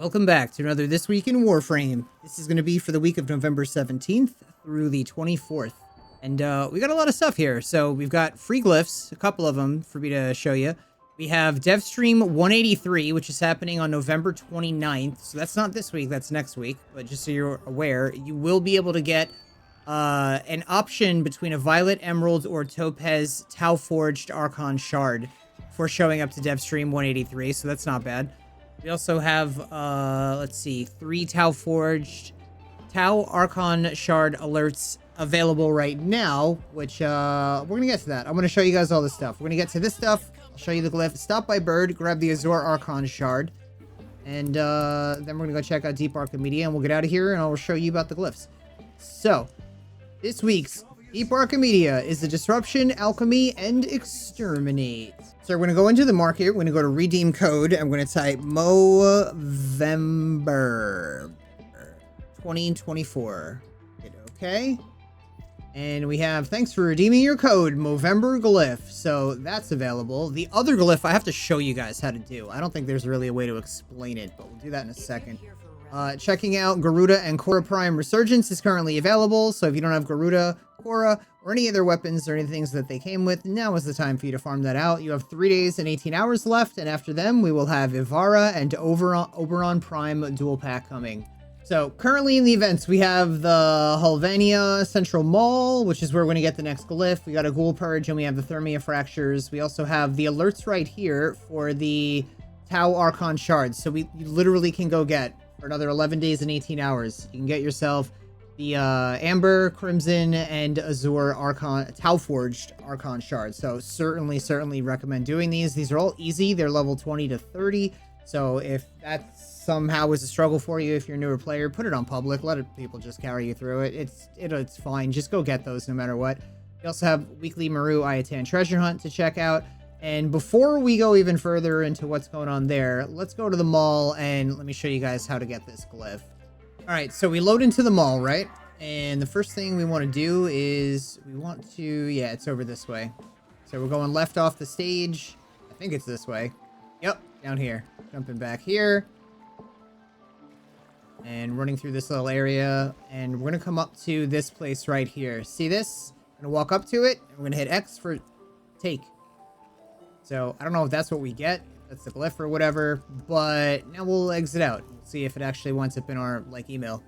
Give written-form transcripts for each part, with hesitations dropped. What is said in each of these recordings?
Welcome back to another This Week in Warframe. This is going to be for the week of November 17th through the 24th. And we got a lot of stuff here. So we've got free glyphs, a couple of them for me to show you. We have Devstream 183, which is happening on November 29th. So that's not this week, that's next week. But just so you're aware, you will be able to get an option between a Violet, Emerald, or Topaz Tauforged Archon Shard for showing up to Devstream 183. So that's not bad. We also have, let's see, 3 Tauforged Tau Archon Shard alerts available right now, which, we're going to get to that. I'm going to show you guys all this stuff. We're going to get to this stuff. I'll show you the glyph. Stop by Bird, grab the Azure Archon Shard, and, then we're going to go check out Deep Archimedia, and we'll get out of here, and I'll show you about the glyphs. So, this week's Deep Archimedia is the Disruption, Alchemy, and Exterminate. So we're going to go into the market. We're going to go to redeem code. I'm going to type Movember 2024. Hit OK. And we have, thanks for redeeming your code, Movember Glyph. So that's available. The other glyph I have to show you guys how to do. I don't think there's really a way to explain it, but we'll do that in a second. Checking out Garuda and Khora Prime Resurgence is currently available. So if you don't have Garuda, Khora, or any other weapons or anything that they came with, now is the time for you to farm that out. You have 3 days and 18 hours left, and after them, we will have Ivara and Oberon Prime dual pack coming. So currently in the events, we have the Höllvania Central Mall, which is where we're going to get the next glyph. We got a Ghoul Purge, and we have the Thermia Fractures. We also have the alerts right here for the Tau Archon Shards. So you literally can go get, for another 11 days and 18 hours, you can get yourself the Amber, Crimson, and Azure Archon, Tauforged Archon Shards. So certainly recommend doing these. These are all easy. They're level 20 to 30. So if that somehow is a struggle for you, if you're a newer player, put it on public. Let people just carry you through it. It's fine. Just go get those no matter what. We also have weekly Maru Ayatan Treasure Hunt to check out. And before we go even further into what's going on there, let's go to the mall and let me show you guys how to get this glyph. All right, so we load into the mall, right? And the first thing we want to do is we want to, yeah, it's over this way. So we're going left off the stage. I think it's this way. Yep, down here. Jumping back here. And running through this little area. And we're going to come up to this place right here. See this? I'm going to walk up to it. And we're going to hit X for take. So I don't know if that's what we get. That's the glyph or whatever. But now we'll exit out. We'll see if it actually winds up in our, email.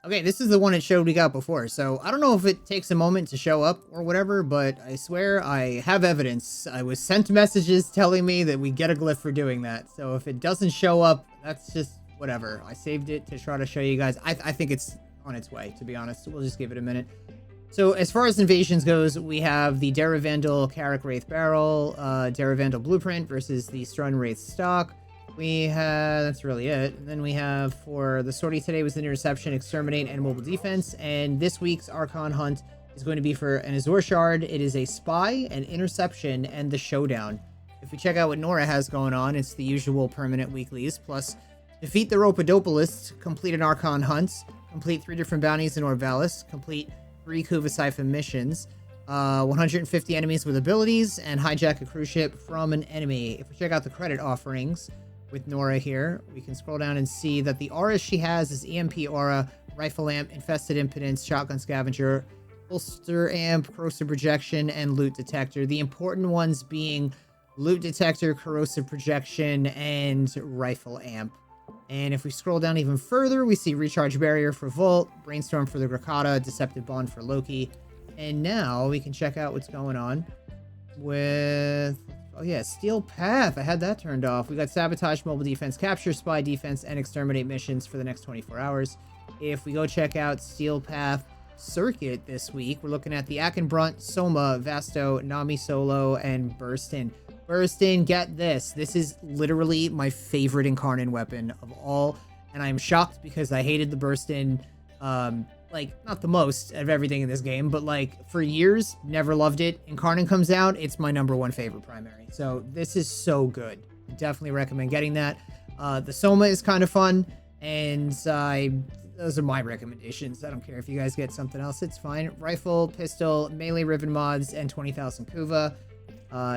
Okay, this is the one it showed we got before, so I don't know if it takes a moment to show up or whatever, but I swear I have evidence. I was sent messages telling me that we get a glyph for doing that, so if it doesn't show up, that's just whatever. I saved it to try to show you guys. I think it's on its way, to be honest. We'll just give it a minute. So as far as invasions goes, we have the Daravandal Carrick Wraith Barrel, Daravandal Blueprint versus the Strun Wraith Stock. We have, that's really it. And then we have, for the sortie today was the Interception, Exterminate, and Mobile Defense. And this week's Archon Hunt is going to be for an Azure Shard. It is a Spy, an Interception, and the Showdown. If we check out what Nora has going on, it's the usual permanent weeklies, plus defeat the Ropodopolist, complete an Archon Hunt, complete 3 different bounties in Orvalis, complete 3 Kuva Siphon missions, 150 enemies with abilities, and hijack a cruise ship from an enemy. If we check out the credit offerings, with Nora here, we can scroll down and see that the auras she has is EMP Aura, Rifle Amp, Infested Impotence, Shotgun Scavenger, Holster Amp, Corrosive Projection, and Loot Detector. The important ones being Loot Detector, Corrosive Projection, and Rifle Amp. And if we scroll down even further, we see Recharge Barrier for Volt, Brainstorm for the Grakata, Deceptive Bond for Loki. And now we can check out what's going on with... Oh yeah, Steel Path. I had that turned off. We got Sabotage, Mobile Defense, Capture, Spy Defense, and Exterminate missions for the next 24 hours. If we go check out Steel Path Circuit this week, we're looking at the Akenbrunt, Soma, Vasto, Nami Solo, and Burstin. Burstin, get this. This is literally my favorite Incarnate weapon of all, and I'm shocked because I hated the Burstin, not the most of everything in this game, but for years, never loved it. Incarnate comes out, it's my #1 favorite primary. So this is so good. I definitely recommend getting that. The Soma is kind of fun, and those are my recommendations. I don't care if you guys get something else, it's fine. Rifle, pistol, melee Riven mods, and 20,000 Kuva.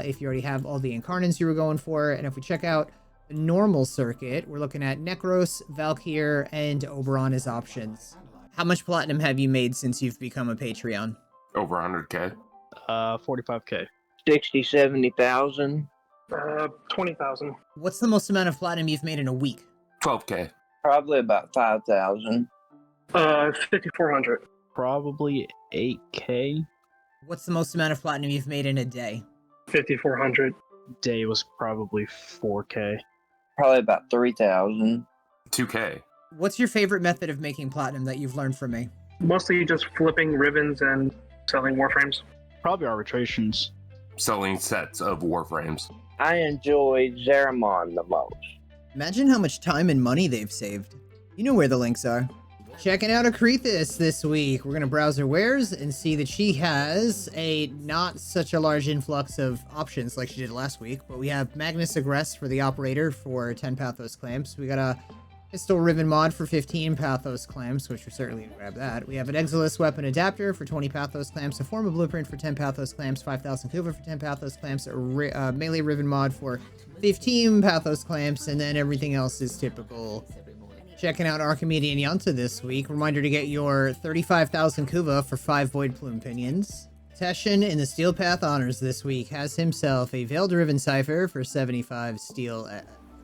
If you already have all the Incarnates you were going for. And if we check out The normal circuit, we're looking at Necros, Valkyr, and Oberon as options. How much platinum have you made since you've become a Patreon? Over 100K. 45K. 60, 70,000. 20,000. What's the most amount of platinum you've made in a week? 12K. Probably about 5,000. 5,400. Probably 8K. What's the most amount of platinum you've made in a day? 5,400. Day was probably 4K. Probably about 3,000. 2K. What's your favorite method of making platinum that you've learned from me? Mostly just flipping Rivens and selling Warframes. Probably arbitrations. Selling sets of Warframes. I enjoy Zeramon the most. Imagine how much time and money they've saved. You know where the links are. Checking out Akrithis this week. We're going to browse her wares and see that she has a not such a large influx of options like she did last week, but we have Magnus Agress for the Operator for 10 Pathos Clamps. We got a Pistol Riven mod for 15 Pathos Clamps, which we're certainly going to grab that. We have an Exilus Weapon Adapter for 20 Pathos Clamps, a Forma Blueprint for 10 Pathos Clamps, 5,000 Kuva for 10 Pathos Clamps, a Melee Riven mod for 15 Pathos Clamps, and then everything else is typical. Checking out Archimedean Yanta this week. Reminder to get your 35,000 Kuva for 5 Void Plume Pinions. Teshin in the Steel Path Honors this week has himself a Veiled Riven Cipher for 75 Steel,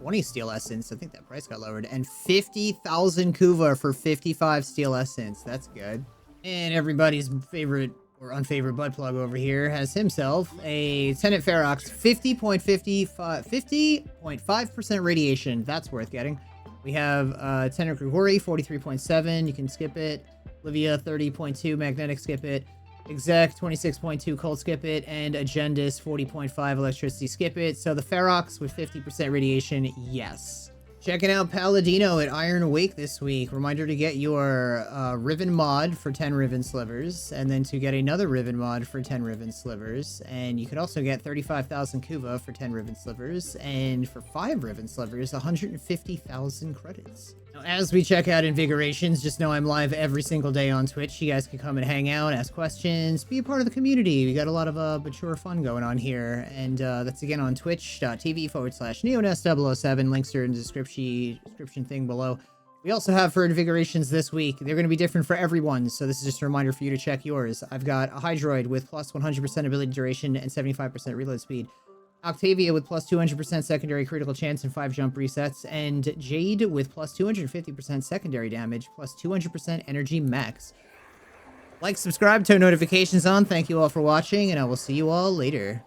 20 Steel Essence. I think that price got lowered. And 50,000 Kuva for 55 Steel Essence. That's good. And everybody's favorite or unfavorite butt plug over here has himself a Tenant Ferox 50.5% radiation. That's worth getting. We have Tenor Grigori, 43.7. You can skip it. Livia, 30.2. Magnetic, skip it. Exec, 26.2. Cold, skip it. And Agendis, 40.5. Electricity, skip it. So the Ferox with 50% radiation, yes. Checking out Paladino at Iron Awake this week. Reminder to get your Riven mod for 10 Riven Slivers, and then to get another Riven mod for 10 Riven Slivers. And you could also get 35,000 Kuva for 10 Riven Slivers, and for 5 Riven Slivers, 150,000 credits. Now, as we check out Invigorations, just know I'm live every single day on Twitch. You guys can come and hang out, ask questions, be a part of the community. We got a lot of mature fun going on here, and that's again on twitch.tv/neonest007. Links are in the description thing below. We also have for Invigorations this week, they're going to be different for everyone, so this is just a reminder for you to check yours. I've got a Hydroid with plus 100% ability duration and 75% reload speed. Octavia with plus 200% secondary critical chance and 5 jump resets, and Jade with plus 250% secondary damage, plus 200% energy max. Like, subscribe, turn notifications on. Thank you all for watching, and I will see you all later.